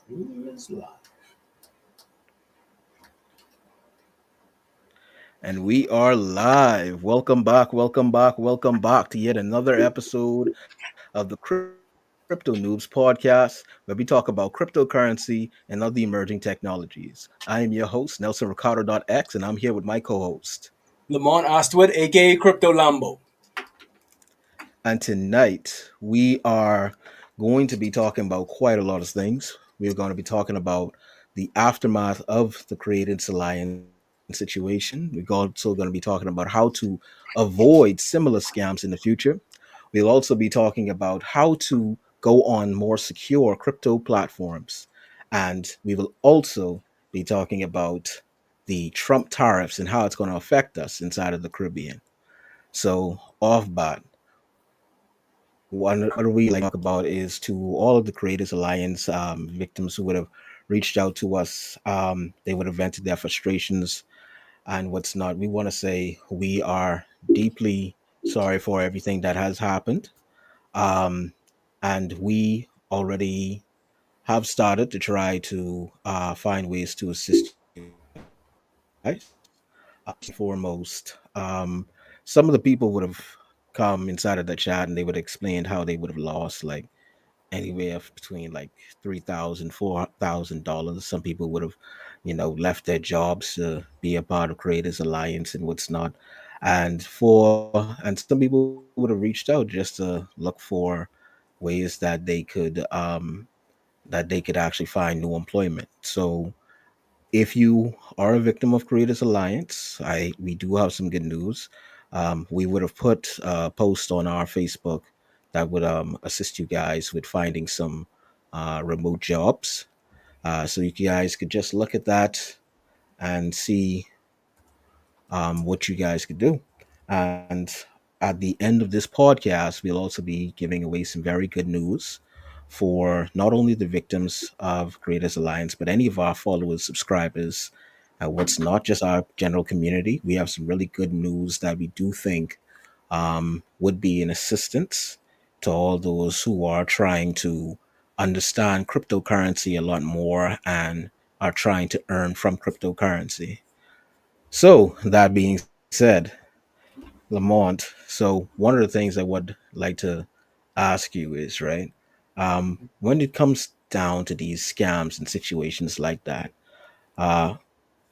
Is live. And we are live. Welcome back to yet another episode of the CryptoNoobz podcast, where we talk about cryptocurrency and other emerging technologies. I am your host, NelsonRicardo.x, and I'm here with my co host. Lamont Astwood, aka Crypto Lambo. And tonight, we are going to be talking about quite a lot of things. We're going to be talking about the aftermath of the Creators Alliance situation. We're also going to be talking about how to avoid similar scams in the future. We'll also be talking about how to go on more secure crypto platforms. And we will also be talking about the Trump tariffs and how it's going to affect us inside of the Caribbean. So, off bat, what we like to talk about is to all of the Creators Alliance victims who would have reached out to us. They would have vented their frustrations and what's not. We want to say we are deeply sorry for everything that has happened. Um, and we already have started to try to find ways to assist you guys. First and foremost, some of the people would have come inside of the chat and they would explain how they would have lost like between like $3,000 $4,000. Some people would have, left their jobs to be a part of Creators Alliance and what's not. And some people would have reached out just to look for ways that they could actually find new employment. So if you are a victim of Creators Alliance, I we do have some good news. We would have put a post on our Facebook that would assist you guys with finding some remote jobs. So you guys could just look at that and see what you guys could do. And at the end of this podcast, we'll also be giving away some very good news for not only the victims of Creators Alliance, but any of our followers, subscribers, what's not just our general community. We have some really good news that we do think would be an assistance to all those who are trying to understand cryptocurrency a lot more and are trying to earn from cryptocurrency. So, that being said, Lamont, so one of the things I would like to ask you is, right, when it comes down to these scams and situations like that, uh,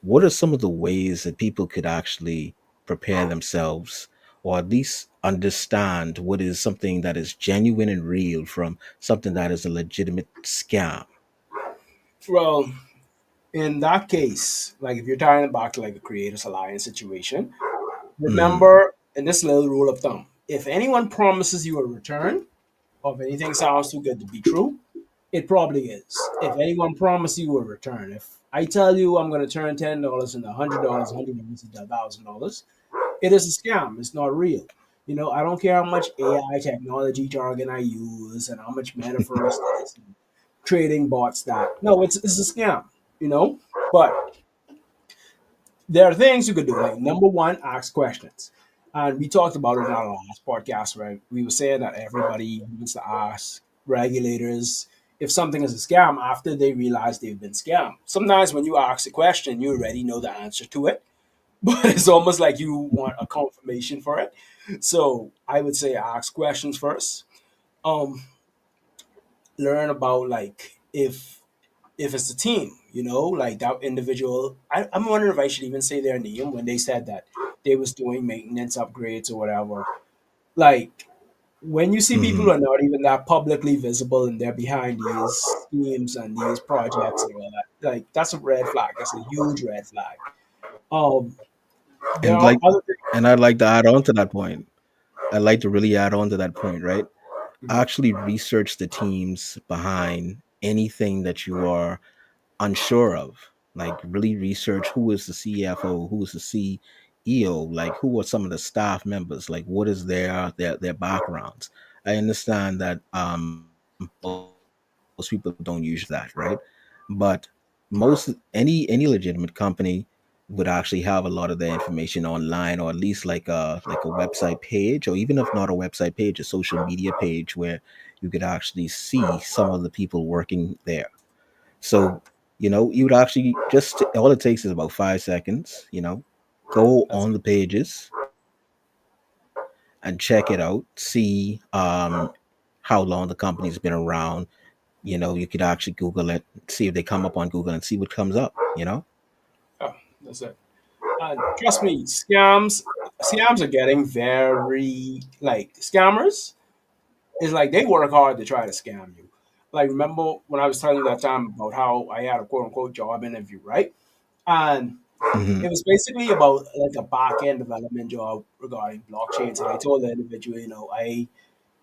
what are some of the ways that people could actually prepare themselves or at least understand what is something that is genuine and real from something that is a legitimate scam? Well, in that case, like if you're tying it back to like the Creators Alliance situation, Mm, remember in this little rule of thumb, if anyone promises you a return, or if anything sounds too good to be true, it probably is. If anyone promises you a return, if I tell you I'm going to turn $10 into $100, $100 into $1,000, it is a scam. It's not real. I don't care how much AI technology jargon I use and how much metaverse this and trading bots that. No, it's a scam. But there are things you could do. Like number one, ask questions. And we talked about it in our last podcast, right? We were saying that everybody needs to ask regulators if something is a scam after they realize they've been scammed. Sometimes when you ask a question, you already know the answer to it, but it's almost like you want a confirmation for it. So I would say ask questions first. Um, Learn about like if it's a team, like that individual. I'm wondering if I should even say their name when they said that they was doing maintenance upgrades or whatever. Like when you see people who hmm are not even that publicly visible and they're behind these schemes and these projects and all that, like that's a red flag. That's a huge red flag. Um, there And are like, other and I'd like to add on to that point. I'd like to really add on to that point, right? things. Actually research the teams behind anything that you are unsure of. Like really research who is the CFO, who is the CEO, like who are some of the staff members, like what is their backgrounds. I understand that most people don't use that, right? But any legitimate company would actually have a lot of their information online, or at least like a website page, or even if not a website page, a social media page where you could actually see some of the people working there. So, you would actually just, all it takes is about 5 seconds, go That's on the pages and check it out, see how long the company's been around. You could actually Google it, see if they come up on Google and see what comes up. oh, that's it. Trust me, scams are getting very like scammers. It's like they work hard to try to scam you. Like remember when I was telling you that time about how I had a quote unquote job interview, right? And Hmm. it was basically about like a back end development job regarding blockchains. And I told the individual, I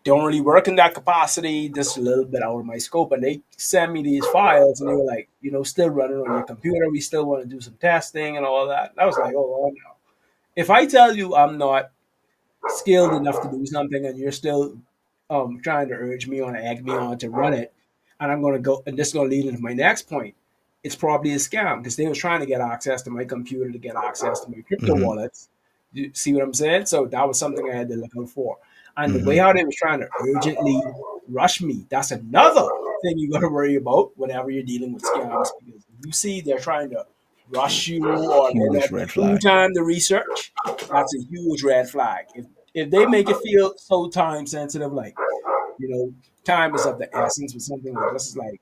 don't really work in that capacity, just a little bit out of my scope. And they sent me these files and they were like, still running on your computer. We still want to do some testing and all that. And I was like, oh, well, no. If I tell you I'm not skilled enough to do something and you're still trying to urge me on, egg me on to run it, and I'm going to go, and this is going to lead into my next point. It's probably a scam because they was trying to get access to my computer to get access to my crypto Hmm. wallets. You see what I'm saying? So that was something I had to look out for. And the way Hmm. how they was trying to urgently rush me, that's another thing you got to worry about whenever you're dealing with scams because if you see they're trying to rush you or they're Huge not red giving you flag. time to research, that's a huge red flag. If they make it feel so time sensitive, like you know, time is of the essence with something like this, is like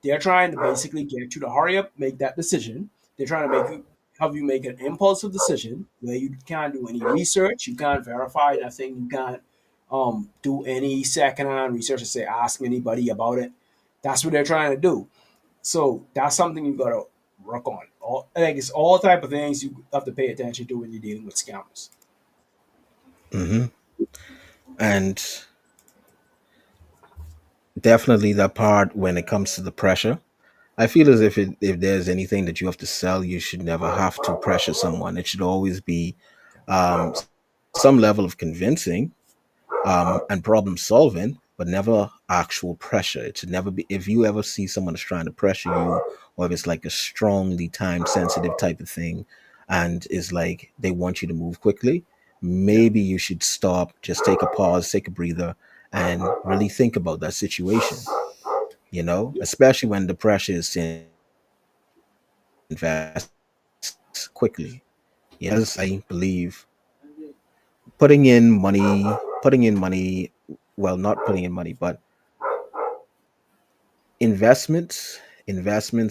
they're trying to basically get you to hurry up, make that decision. They're trying to make you have you make an impulsive decision where you can't do any research, you can't verify nothing, you can't do any secondhand research and say ask anybody about it. That's what they're trying to do. So that's something you gotta work on. Like it's all type of things you have to pay attention to when you're dealing with scammers. Hmm. And definitely that part when it comes to the pressure. I feel as if there's anything that you have to sell, you should never have to pressure someone. It should always be some level of convincing and problem solving, but never actual pressure. It should never be. If you ever see someone is trying to pressure you, or if it's like a strongly time sensitive type of thing, and is like they want you to move quickly, Yeah, maybe you should stop, just take a pause, take a breather, and really think about that situation. yeah, Especially when the pressure is to invest quickly. Because I believe well, not putting in money, but investments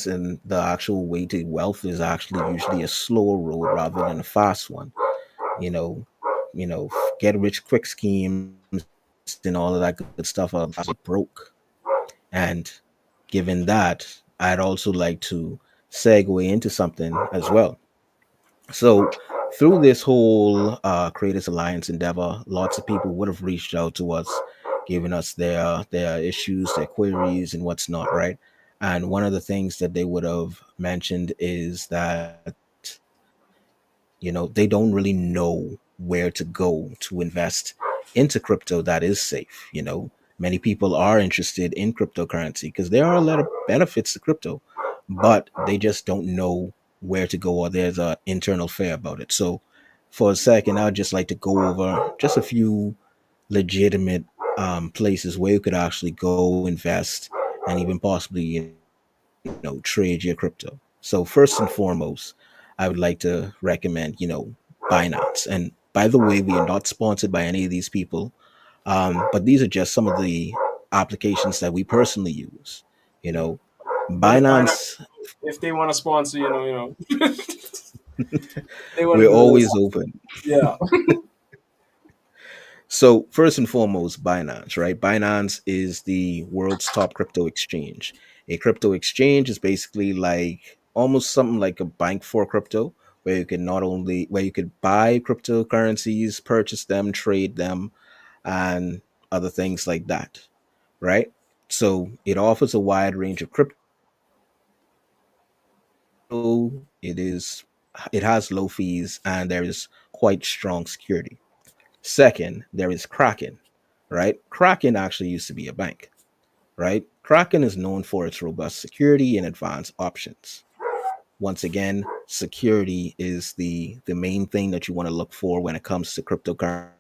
and the actual way to wealth is actually usually a slower road rather than a fast one. You know, get rich quick schemes and all of that good stuff are broke. And given that, I'd also like to segue into something as well. So, through this whole Creators Alliance endeavor, lots of people would have reached out to us, giving us their issues, their queries, and what's not, right? And one of the things that they would have mentioned is that they don't really know where to go to invest into crypto that is safe. Many people are interested in cryptocurrency because there are a lot of benefits to crypto, but they just don't know where to go, or there's a internal fear about it. So for a second, I'd just like to go over just a few legitimate places where you could actually go invest and even possibly trade your crypto. So first and foremost, I would like to recommend Binance. And by the way, we are not sponsored by any of these people, but these are just some of the applications that we personally use. You know, but if Binance, Binance, if they want to sponsor, they want to we're do a little always something. open. Yeah, So first and foremost, Binance, right? Binance is the world's top crypto exchange. A crypto exchange is basically like almost something like a bank for crypto, where you could buy cryptocurrencies, purchase them, trade them, and other things like that, right? So it offers a wide range of crypto. It has low fees and there is quite strong security. Second, there is Kraken, right? Kraken actually used to be a bank, right? Kraken is known for its robust security and advanced options. Once again, security is the main thing that you want to look for when it comes to cryptocurrencies,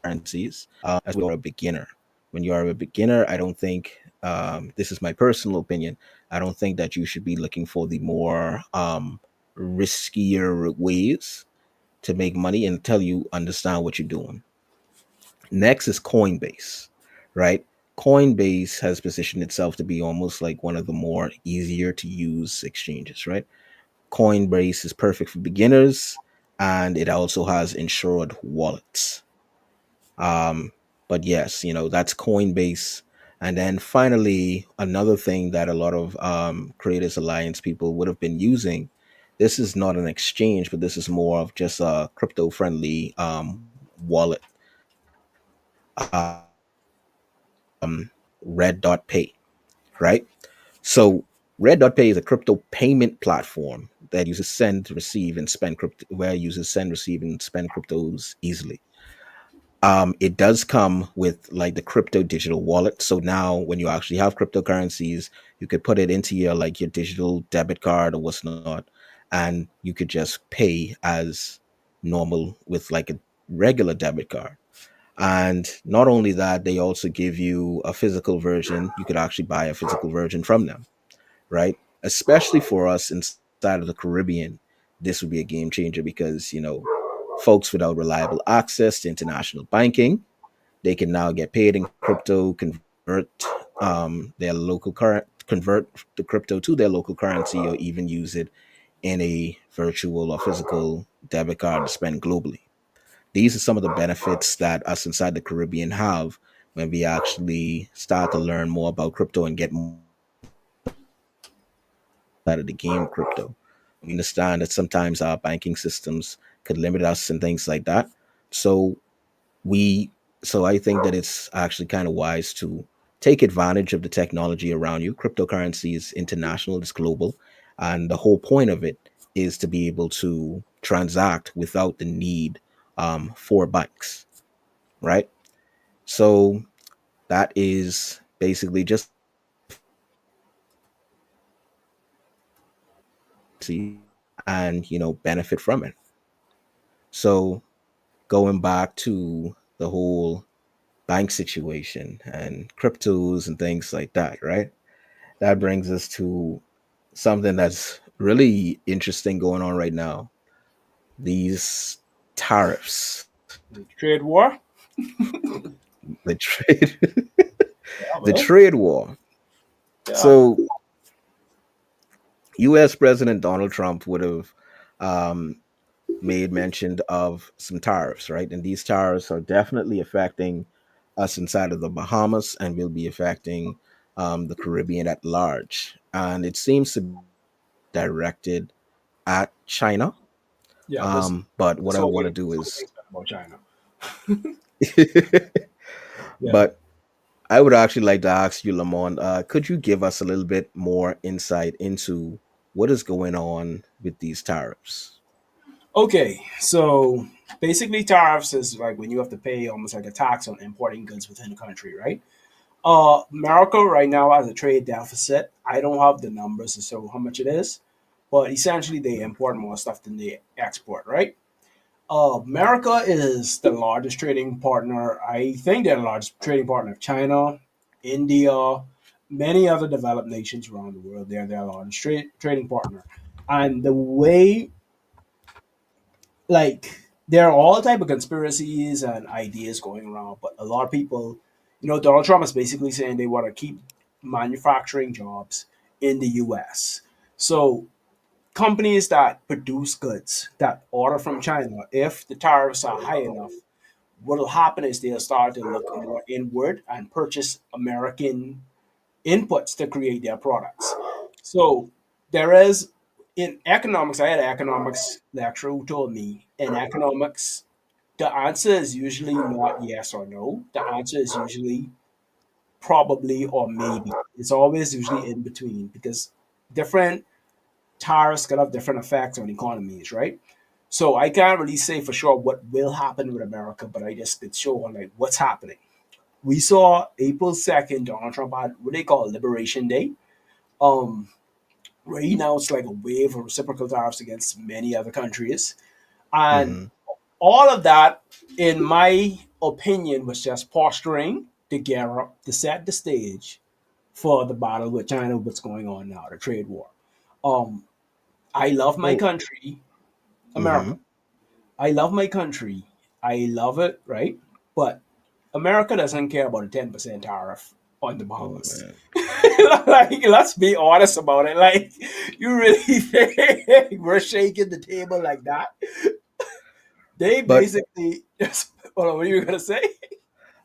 especially when you are a beginner. When you are a beginner, I don't think this is my personal opinion. I don't think that you should be looking for the more riskier ways to make money until you understand what you're doing. Next is Coinbase, right? Coinbase has positioned itself to be almost like one of the more easier to use exchanges, right? Coinbase is perfect for beginners, and it also has insured wallets. Um, but yes, that's Coinbase. And then finally, another thing that a lot of Creators Alliance people would have been using. This is not an exchange, but this is more of just a crypto friendly wallet. Red Dot Pay, right? So Red Dot Pay is a crypto payment platform that uses send, receive, and spend crypto, where users send, receive, and spend cryptos easily. It does come with like the crypto digital wallet. So now when you actually have cryptocurrencies, you could put it into your like your digital debit card or what's not, and you could just pay as normal with like a regular debit card. And not only that, they also give you a physical version. You could actually buy a physical version from them, right? Especially for us inside of the Caribbean, this would be a game changer because, folks without reliable access to international banking, they can now get paid in crypto, their local current, convert the crypto to their local currency, or even use it in a virtual or physical debit card to spend globally. These are some of the benefits that us inside the Caribbean have when we actually start to learn more about crypto and get more out of the game crypto. We understand that sometimes our banking systems could limit us and things like that. So we so I think that it's actually kind of wise to take advantage of the technology around you. Cryptocurrency is international, it's global, and the whole point of it is to be able to transact without the need for banks, right? So that is basically just and benefit from it. So going back to the whole bank situation and cryptos and things like that, right? That brings us to something that's really interesting going on right now. These tariffs, The trade war. the trade, Yeah, the man. trade war. Yeah. So, U.S. President Donald Trump would have um, made mention of some tariffs, right? And these tariffs are definitely affecting us inside of the Bahamas and will be affecting the Caribbean at large. And it seems to be directed at China. Yeah. This. But what This I whole want to thing. do This whole is, thing's been about China. Yeah. but I would actually like to ask you, Lamont, could you give us a little bit more insight into what is going on with these tariffs? Okay. So basically, tariffs is like when you have to pay almost like a tax on importing goods within the country, right? America right now has a trade deficit. I don't have the numbers to show how much it is, but essentially they import more stuff than they export, right? America is the largest trading partner. I think they're the largest trading partner of China, India, many other developed nations around the world. They're their largest trading partner. And the way, like, there are all type of conspiracies and ideas going around, but a lot of people, Donald Trump is basically saying they want to keep manufacturing jobs in the U.S. So companies that produce goods that order from China, if the tariffs are high enough, what will happen is they'll start to look more inward and purchase American inputs to create their products. So there is in economics, I had an economics lecturer who told me in economics, the answer is usually not yes or no. The answer is usually probably or maybe. It's always usually in between because different tariffs can have different effects on economies, right? So I can't really say for sure what will happen with America, but I just could show on like what's happening. We saw April 2nd, Donald Trump had what they call Liberation Day. Um, where he announced like a wave of reciprocal tariffs against many other countries. And Hmm. all of that, in my opinion, was just posturing to gear up to set the stage for the battle with China, what's going on now, the trade war. Um, I love my Oh, country, mm-hmm. America. I love my country. I love it, right? But America doesn't care about a 10% tariff on the Oh Bahamas. man. Like, let's be honest about it. Like, you really think we're shaking the table like that? They But basically just, hold on, what are you gonna say?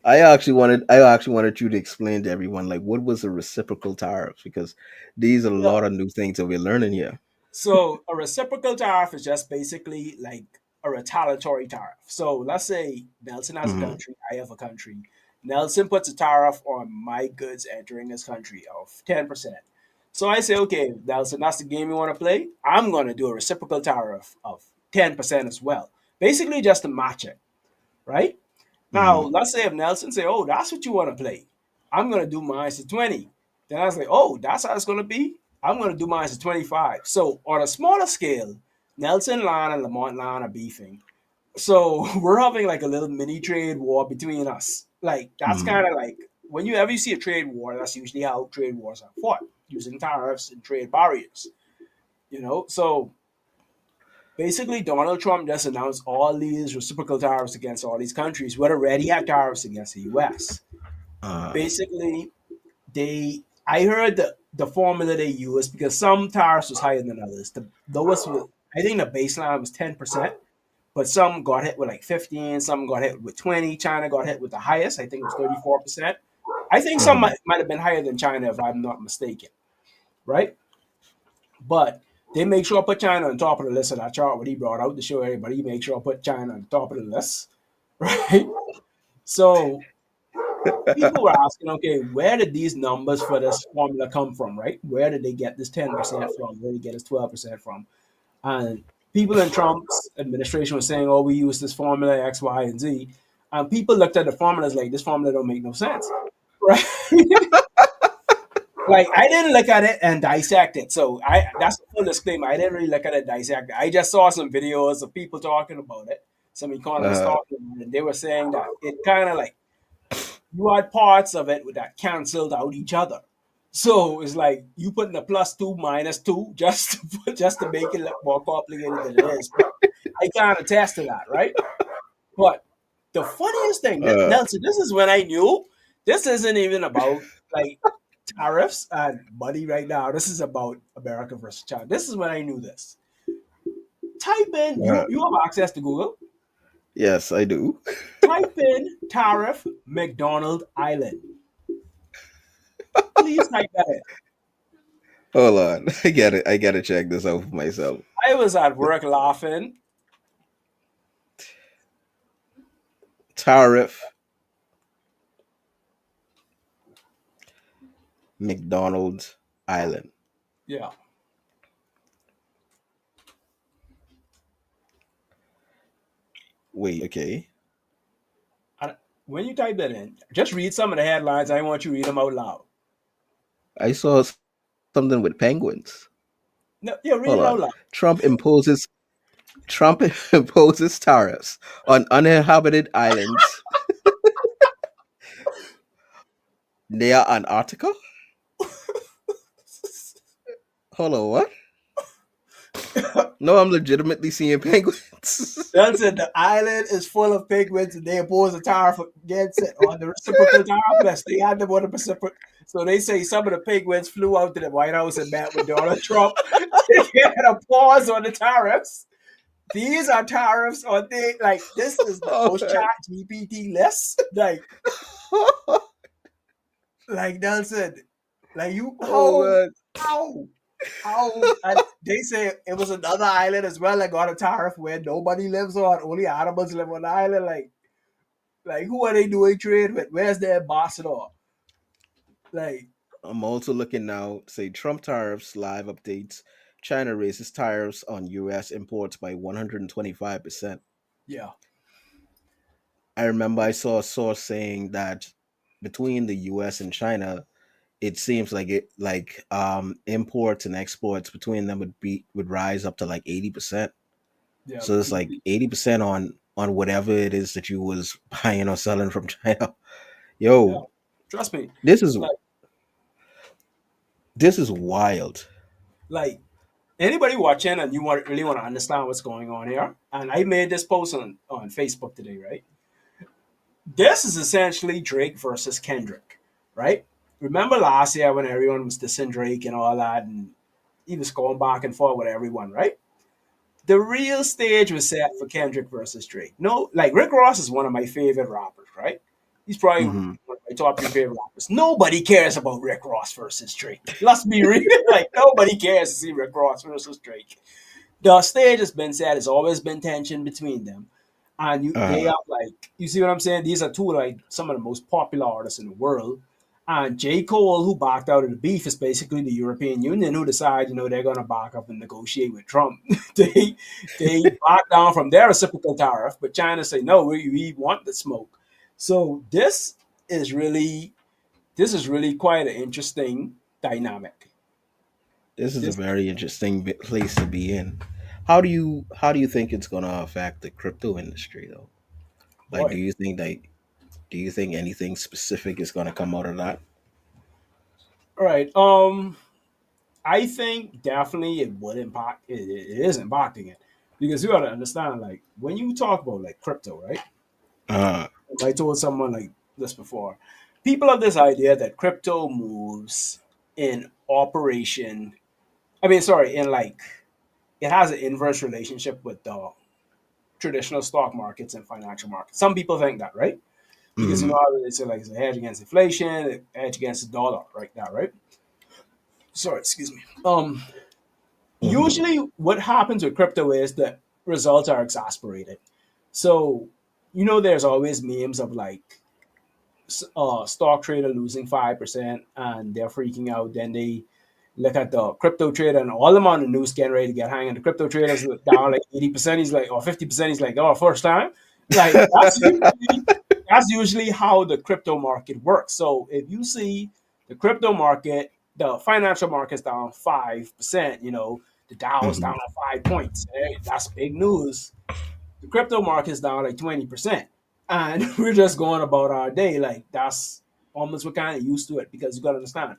I actually wanted you to explain to everyone like what was a reciprocal tariff because these are a Yeah. lot of new things that we're learning here. So a reciprocal tariff is just basically like a retaliatory tariff. So let's say Nelson has a Mm-hmm. country, I have a country. Nelson puts a tariff on my goods entering his country of 10%. So I say, okay, Nelson, that's the game you want to play. I'm going to do a reciprocal tariff of 10% as well. Basically, just to match it, right? Now, Mm-hmm. let's say if Nelson say, "Oh, that's what you want to play," I'm gonna do mine to 20. Then I was like, "Oh, that's how it's gonna be." I'm gonna do mine to 25. So on a smaller scale, Nelson Line and Lamont Line are beefing. So we're having like a little mini trade war between us. Like that's Mm-hmm. kind of like when you ever see a trade war, that's usually how trade wars are fought, using tariffs and trade barriers. So basically, Donald Trump just announced all these reciprocal tariffs against all these countries. We already have tariffs against the U.S. Uh, Basically, I heard the formula they used because some tariffs was higher than others. The lowest was, I think the baseline was 10%, but some got hit with like 15, some got hit with 20. China got hit with the highest. I think it was 34%. I think some mm-hmm. might have been higher than China if I'm not mistaken, right? But they make sure I put China on top of the list of that chart what he brought out to show everybody. He make sure I put China on top of the list, right? So people were asking, okay, where did these numbers for this formula come from, right? Where did they get this 10% from? Where did they get this 12% from? And people in Trump's administration were saying, oh, we use this formula X, Y, and Z. And people looked at the formulas like this formula don't make no sense, right? Like I didn't look at it and dissect it. So I that's the full disclaimer. I didn't really look at it and dissect it. I just saw some videos of people talking about it, some economists Uh, talking about it, and they were saying that it kind of like you had parts of it that canceled out each other. So it's like you putting a plus two minus two just to make it look more complicated than it is. But I can't attest to that, right? But the funniest thing, uh, Nelson, this is when I knew this isn't even about like tariffs and money right now. This is about America versus China. This is when I knew this. Type in uh, you have access to Google. yes, I do. Type in tariff McDonald Island. Please type that in. Hold on, I get it. I gotta check this out for myself. I was at work laughing. Tariff McDonald's Island. Yeah. Wait, okay. And when you type that in, just read some of the headlines. I want you to read them out loud. I saw something with penguins. No, yeah, read Hold it on. out loud. Trump imposes Trump imposes tariffs on uninhabited islands near Antarctica. Hold on, what? No, I'm legitimately seeing penguins. That's it. The island is full of penguins, and they impose a tariff against it on the reciprocal tariff list. They had them on the Pacific. So they say some of the penguins flew out to the White House and met with Donald Trump to get a pause on the tariffs. These are tariffs on the like. This is the Oh post chat man. GPT list. Like Nelson, like you Oh man. how and they say it was another island as well that got a tariff where nobody lives on, only animals live on the island. Like who are they doing trade with? Where's their ambassador? Like, I'm also looking now. Say Trump tariffs live updates. China raises tariffs on U.S. imports by 125%. yeah, I remember I saw a source saying that between the U.S. and China, it seems like imports and exports between them would rise up to like 80%. yeah, So it's like 80% on whatever it is that you was buying or selling from China. yeah. Yo, Trust me. this is Like, This is wild. Like anybody watching and you really want to understand what's going on here, and I made this post on Facebook today, right? This is essentially Drake versus Kendrick, right? Remember last year when everyone was dissing Drake and all that, and he was going back and forth with everyone, right? The real stage was set for Kendrick versus Drake. No, like Rick Ross is one of my favorite rappers, right? He's probably one Hmm. of my top three favorite rappers. Nobody cares about Rick Ross versus Drake. Let's be real. Like nobody cares to see Rick Ross versus Drake. The stage has been set. There's always been tension between them, and they Uh, have like you see what I'm saying. These are two like some of the most popular artists in the world. And J. Cole, who backed out of the beef, is basically the European Union who decide, they're going to back up and negotiate with Trump. they they back down from their reciprocal tariff, but China say no, we want the smoke. So is really this is really quite an interesting dynamic. this is a This very interesting place to be in. How do you think it's gonna affect the crypto industry though? Like, boy, do you think anything specific is gonna come out of that? all right. I think definitely it would impact. It is impacting it because you got to understand, like when you talk about like crypto, right? Uh, I told someone like this before. People have this idea that crypto moves in operation. I mean, sorry, in like it has an inverse relationship with the traditional stock markets and financial markets. Some people think that, right? Because mm-hmm, how it's like it's a hedge against inflation, a hedge against the dollar, right now, right? Sorry, excuse me. mm-hmm, Usually, what happens with crypto is that results are exasperated. So, there's always memes of like stock trader losing 5% and they're freaking out. Then they look at the crypto trader and all them on the news getting ready to get hanged. The crypto trader's down like 80%. He's like, or 50%. He's like, oh, first time. Like that's usually how the crypto market works. So if you see the crypto market, the financial market's down 5%, the Dow's mm-hmm. down 5 points. Hey, that's big news. The crypto market's down like 20%. And we're just going about our day. Like that's almost we're kind of used to it because you gotta understand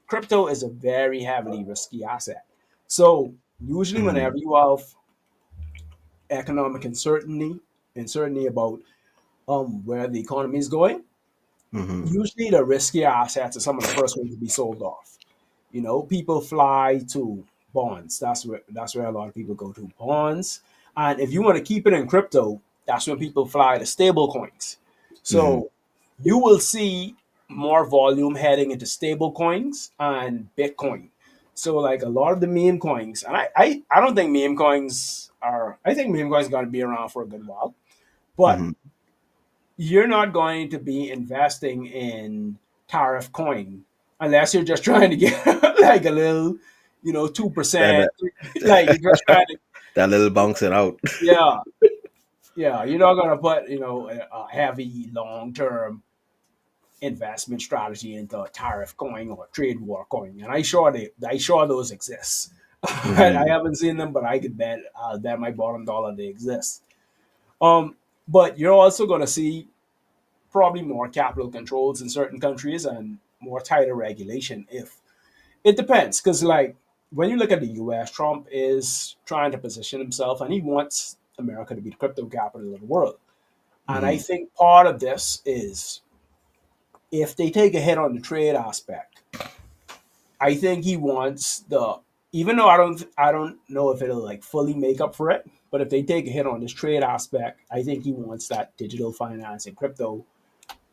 crypto is a very heavily risky asset. So usually Mm-hmm. whenever you have economic uncertainty about where the economy is going, Mm-hmm. usually the riskier assets are some of the first ones to be sold off. People fly to bonds. That's where a lot of people go to bonds. And if you want to keep it in crypto, that's when people fly to stable coins. Mm-hmm. So you will see more volume heading into stable coins and Bitcoin. So like a lot of the meme coins, and I don't think meme coins are I think meme coins are going to be around for a good while. But Mm-hmm. you're not going to be investing in Tariff coin unless you're just trying to get like a little, 2%. That, Like you're just trying to, that little bouncing out. yeah, yeah. You're not gonna put, a heavy long term investment strategy into a tariff coin or trade war coin. And I sure those exist. I Mm-hmm. haven't seen them, but I could bet my bottom dollar they exist. But you're also gonna see probably more capital controls in certain countries and more tighter regulation if it depends because like when you look at the US, Trump is trying to position himself and he wants America to be the crypto capital of the world. And I Mm-hmm. think part of this is if they take a hit on the trade aspect, I think he wants the even though I don't know if it'll like fully make up for it, but if they take a hit on this trade aspect, I think he wants that digital finance and crypto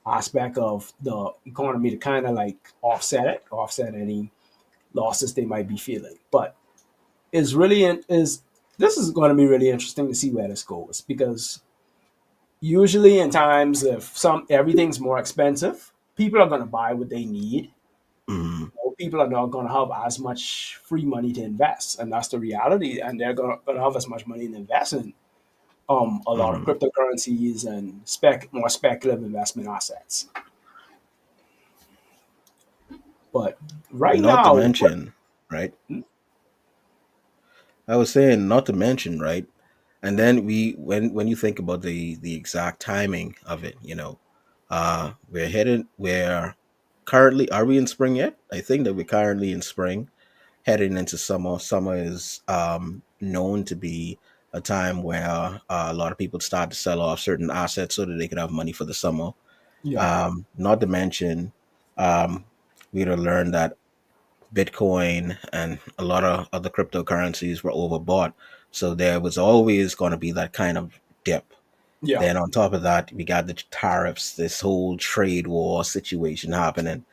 aspect of the economy to kind of like offset any losses they might be feeling. But is really is this is going to be really interesting to see where this goes because usually in times if some everything's more expensive, people are going to buy what they need. Mm-hmm. People are not going to have as much free money to invest, and that's the reality. And they're going to have as much money to invest in a lot of Mm-hmm. cryptocurrencies and more speculative investment assets. But right Not to now, mention, right? I was saying, not to mention, right? And then when you think about the exact timing of it, we're currently, are we in spring yet? I think that we're currently in spring, heading into summer. Summer is known to be a time where a lot of people start to sell off certain assets so that they can have money for the summer. Yeah, Not to mention, um, we'd have learned that Bitcoin and a lot of other cryptocurrencies were overbought. So there was always going to be that kind of dip. yeah, Then on top of that, we got the tariffs, this whole trade war situation happening,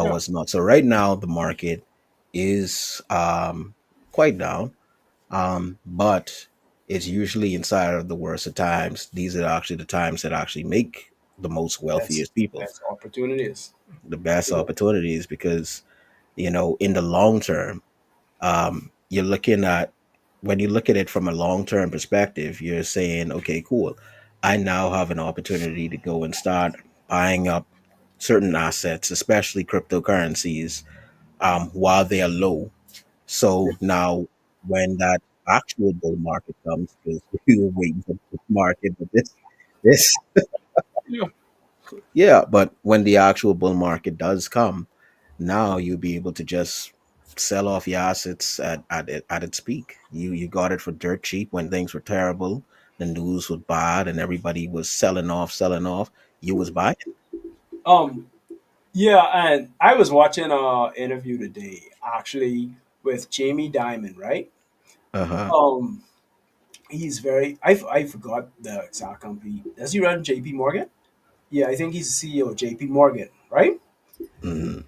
yeah. was not. So right now the market is quite down, but it's usually inside of the worst of times. These are actually the times that actually make the most That's wealthiest people that's opportunities. the best You know, opportunities because in the long term, you're looking at when you look at it from a long term perspective, you're saying, okay, cool. I now have an opportunity to go and start buying up certain assets, especially cryptocurrencies, while they are low. So now, when that actual bull market comes, because we were waiting for the market, but this, yeah. yeah, but when the actual bull market does come, now you'll be able to just sell off your assets at its peak. You got it for dirt cheap when things were terrible, the news was bad, and everybody was selling off. You was buying. Um, yeah, and I was watching a interview today actually with Jamie Dimon, right? Uh huh. Um, he's very. I forgot the exact company. Does he run J.P. Morgan? Yeah, I think he's the CEO of J.P. Morgan, right? Hmm.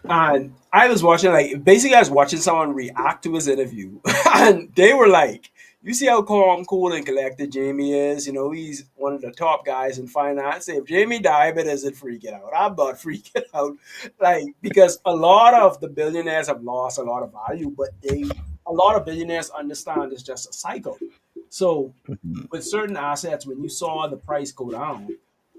And I was watching, like, basically, I was watching someone react to his interview, and they were like, "You see how calm, cool, and collected Jamie is? You know, he's one of the top guys in finance. If Jamie Dimon isn't freaking out, I'm not freaking out, like, because a lot of the billionaires have lost a lot of value, but a lot of billionaires understand it's just a cycle. So Hmm. with certain assets, when you saw the price go down,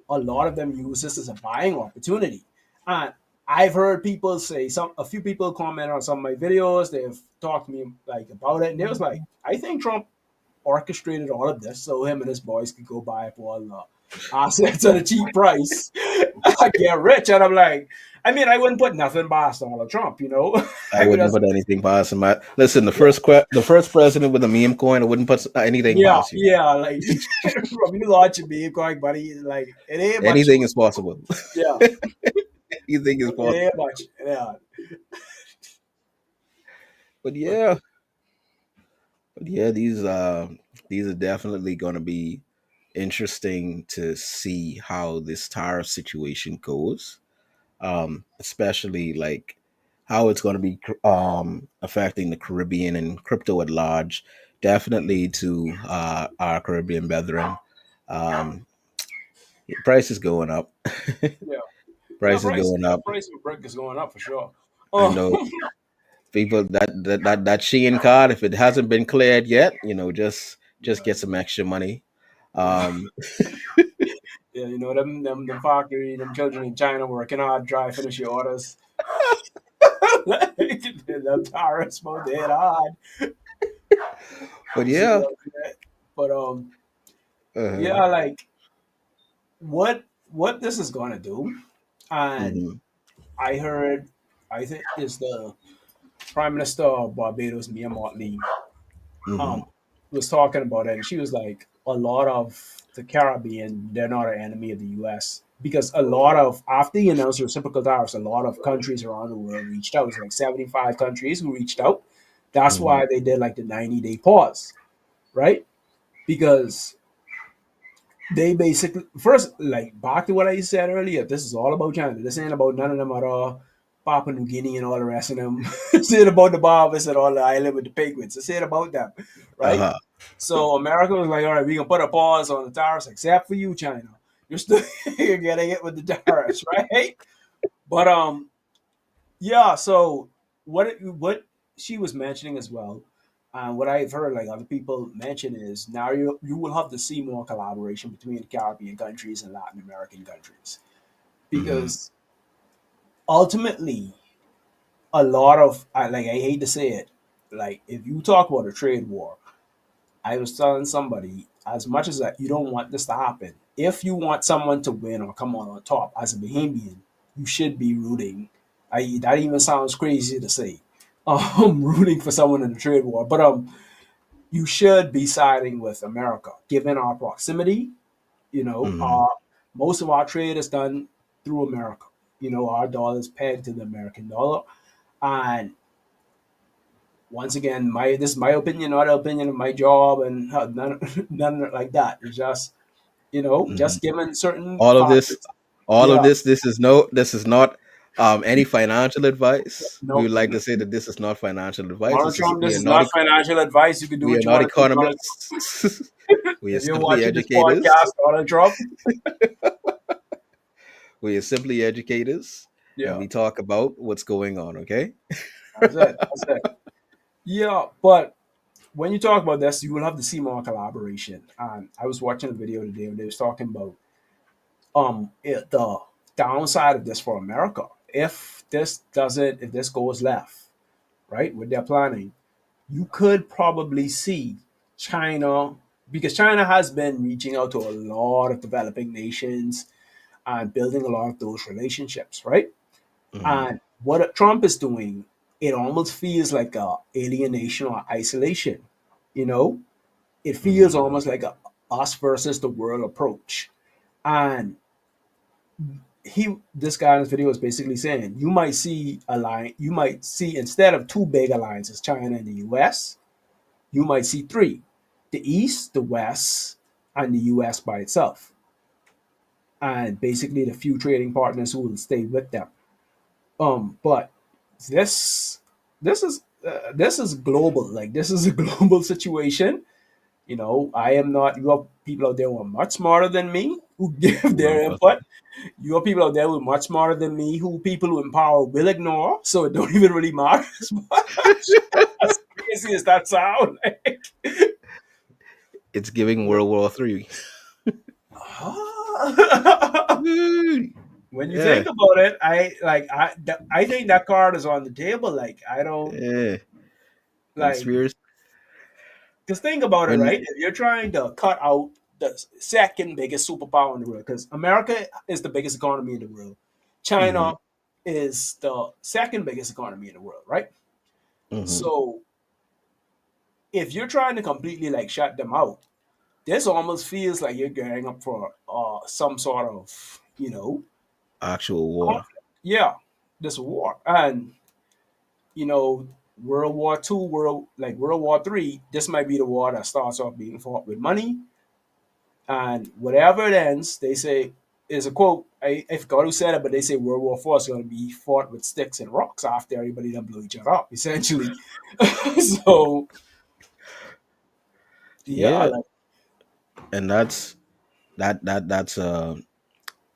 a lot of them use this as a buying opportunity. And I've heard people say a few people comment on some of my videos. They've talked to me like about it, and they was like, "I think Trump orchestrated all of this so him and his boys could go buy up all the assets at a cheap price, get rich." And I'm like, I mean, I wouldn't put nothing past Donald Trump, you know. I I would wouldn't just, put anything past him. Listen, yeah, the first president with a meme coin, I wouldn't put anything yeah, past you. yeah, like from you launching me going, buddy, like it ain't much. Anything is possible. Yeah, Anything is it possible. ain't much. Yeah, But but yeah, these are definitely going to be interesting to see how this tariff situation goes, especially like how it's going to be affecting the Caribbean and crypto at large. Definitely to our Caribbean brethren. Um, price is going up. yeah, yeah, Price is going up. price of brick is going up for sure. I Oh, know people that Shein card, if it hasn't been cleared yet, just yeah, get some extra money. yeah. Um, Yeah, you know them factory, them children in China working hard, try to finish your orders. Like, them tariffs both dead hard. but You see yeah, what I'm saying? But uh, yeah, like what this is gonna do, and hmm I heard, I think is the Prime Minister of Barbados, Mia Mottley, hmm um, was talking about it, and she was like, a lot of the Caribbean, they're not an enemy of the U.S. because a lot of after he announced reciprocal tariffs, a lot of countries around the world reached out. It was like 75 countries who reached out. That's hmm why they did like the 90-day pause, right? Because they basically first, like, back to what I said earlier. This is all about China. This ain't about none of them other Papua New Guinea and all the rest of them. This ain't about the Bahamas and all the island with the penguins. This ain't about them, right? uh-huh. So America was like, all right, we can put a pause on the tariffs, except for you, China. You're still you're getting it with the tariffs, right? But yeah. So what she was mentioning as well, what I've heard like other people mention is now you will have to see more collaboration between the Caribbean countries and Latin American countries hmm because ultimately a lot of like, I hate to say it, like, if you talk about a trade war, I was telling somebody, as much as that you don't want this to happen, if you want someone to win or come on top as a Bahamian, you should be rooting. That even sounds crazy to say, rooting for someone in a trade war, but you should be siding with America, given our proximity. You know, Hmm. most of our trade is done through America. You know, our dollar is pegged to the American dollar, and once again, my this is my opinion, not the opinion of my job, and none, none like that. It's just, you know, Hmm. just given certain All of this, factors. all of Yeah, this, this is not any financial advice. We no, would like to say that this is not financial advice. Donald This is Trump, this is not financial advice. You can do we what are you not want to do, Donald Trump. economists. We are If you're simply watching this educators. podcast, Donald Trump, We are simply educators, and yeah, we talk about what's going on. Okay. that's it. That's it. Yeah, but when you talk about this, you will have to see more collaboration. And I was watching a video today where they was talking about the downside of this for America. If this goes left, right, with their planning, you could probably see China, because China has been reaching out to a lot of developing nations and building a lot of those relationships, right? Hmm. And what Trump is doing, it almost feels like a alienation or isolation. You know, it feels Hmm. almost like a us versus the world approach. And this guy in this video is basically saying you might see, instead of two big alliances, China and the US, you might see three: the East, the West, and the US by itself. And basically the few trading partners who will stay with them. But this this is global. Like, this is a global situation. You know, I am not. You have people out there who are much smarter than me who give World their War input. III. You have people out there who are much smarter than me who people who in power will ignore. So it don't even really matter as much. As crazy as that sound. Like, It's giving World War III. when you Yeah. think about it, I think that card is on the table. Like, I don't Yeah. like. Conspiracy. Because think about it, When right? If you're trying to cut out the second biggest superpower in the world, because America is the biggest economy in the world, hmm. China is the second biggest economy in the world, right? Hmm. So if you're trying to completely like shut them out, this almost feels like you're gearing up for some sort of, Actual war. conflict. Yeah, this war. And you know, World War Two, World War Three, this might be the war that starts off being fought with money. And whatever it ends, they say, is a quote. I forgot who said it, but they say World War Four is going to be fought with sticks and rocks after everybody done blow each other up, essentially. So yeah, Yeah, like, and that's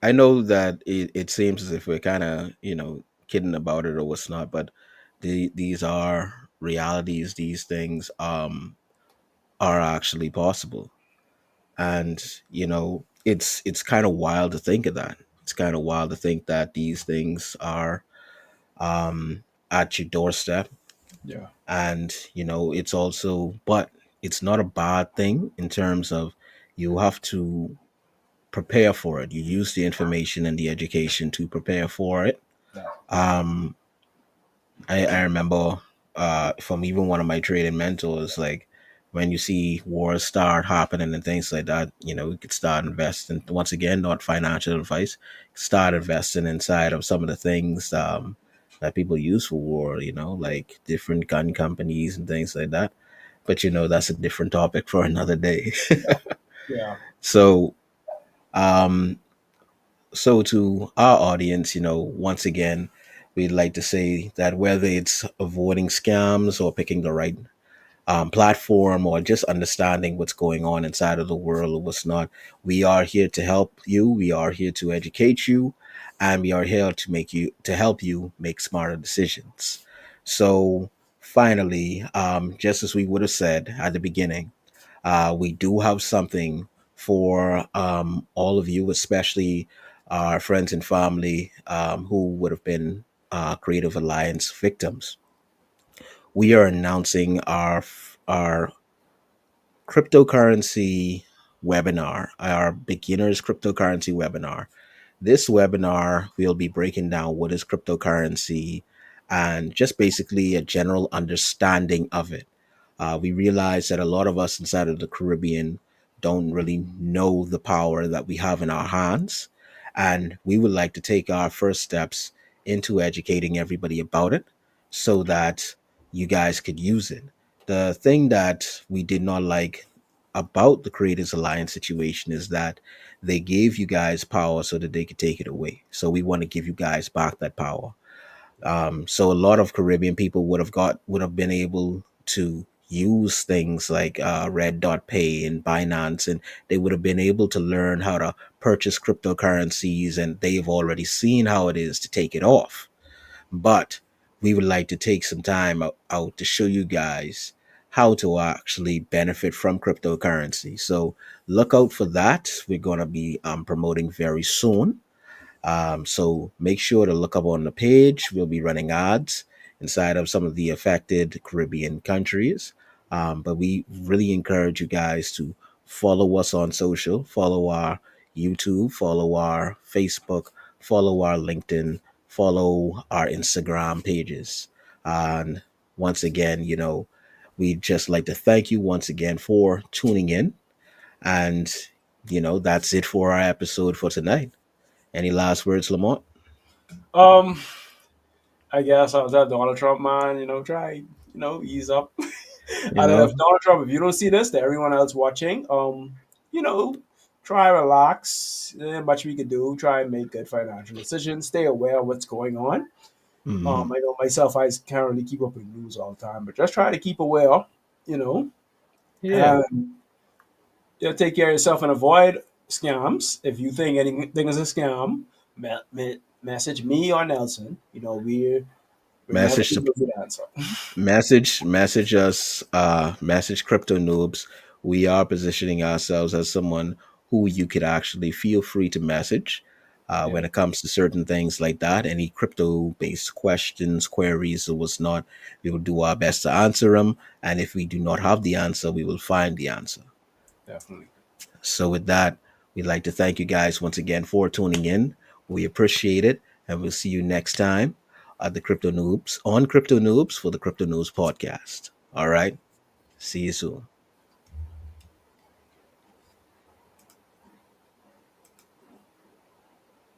I know that it seems as if we're kind of kidding about it or what's not, but these are realities. These things are actually possible, and it's kind of wild to think of that. It's kind of wild to think that these things are um at your doorstep. yeah, And it's also, but it's not a bad thing in terms of you have to prepare for it. You use the information and the education to prepare for it. yeah, um I remember from even one of my trading mentors, like when you see wars start happening and things like that, you could start investing. Once again, not financial advice. Start investing inside of some of the things that people use for war, like different gun companies and things like that. But that's a different topic for another day. yeah, yeah, So um so to our audience, once again, we'd like to say that whether it's avoiding scams or picking the right platform or just understanding what's going on inside of the world or what's not, we are here to help you. We are here to educate you, and we are here to help you make smarter decisions. So finally, just as we would have said at the beginning, we do have something for all of you, especially our friends and family who would have been Creative Alliance victims. We are announcing our cryptocurrency webinar, our beginners cryptocurrency webinar. This webinar, we'll be breaking down what is cryptocurrency and just basically a general understanding of it. We realize that a lot of us inside of the Caribbean don't really know the power that we have in our hands. And we would like to take our first steps into educating everybody about it so that you guys could use it. The thing that we did not like about the Creators Alliance situation is that they gave you guys power so that they could take it away. So we want to give you guys back that power. So a lot of Caribbean people would have been able to use things like Red Dot Pay and Binance, and they would have been able to learn how to purchase cryptocurrencies, and they've already seen how it is to take it off. But we would like to take some time out to show you guys how to actually benefit from cryptocurrency. So look out for that. We're going to be promoting very soon. So make sure to look up on the page. We'll be running ads inside of some of the affected Caribbean countries. But we really encourage you guys to follow us on social, follow our YouTube, follow our Facebook, follow our LinkedIn, follow our Instagram pages. And once again, we'd just like to thank you once again for tuning in. And, that's it for our episode for tonight. Any last words, Lamont? Um, I guess I was at Donald Trump, man. Try, ease up. You And then know, if Donald Trump, if you don't see this, to everyone else watching, you know, try relax. Much we can do. Try and make good financial decisions. Stay aware of what's going on. hmm I know myself, I can't really keep up with news all the time, but just try to keep aware. You know, yeah, and take care of yourself and avoid scams. If you think anything is a scam, message me or Nelson. We're never message too to busy to answer. message us, message Crypto Noobs. We are positioning ourselves as someone who you could actually feel free to message Yeah, when it comes to certain things like that. Any crypto based questions, queries, or what's not, we will do our best to answer them. And if we do not have the answer, we will find the answer. definitely. So, with that, we'd like to thank you guys once again for tuning in. We appreciate it, and we'll see you next time at the Crypto Noobs for the Crypto Noobs podcast. All right. See you soon.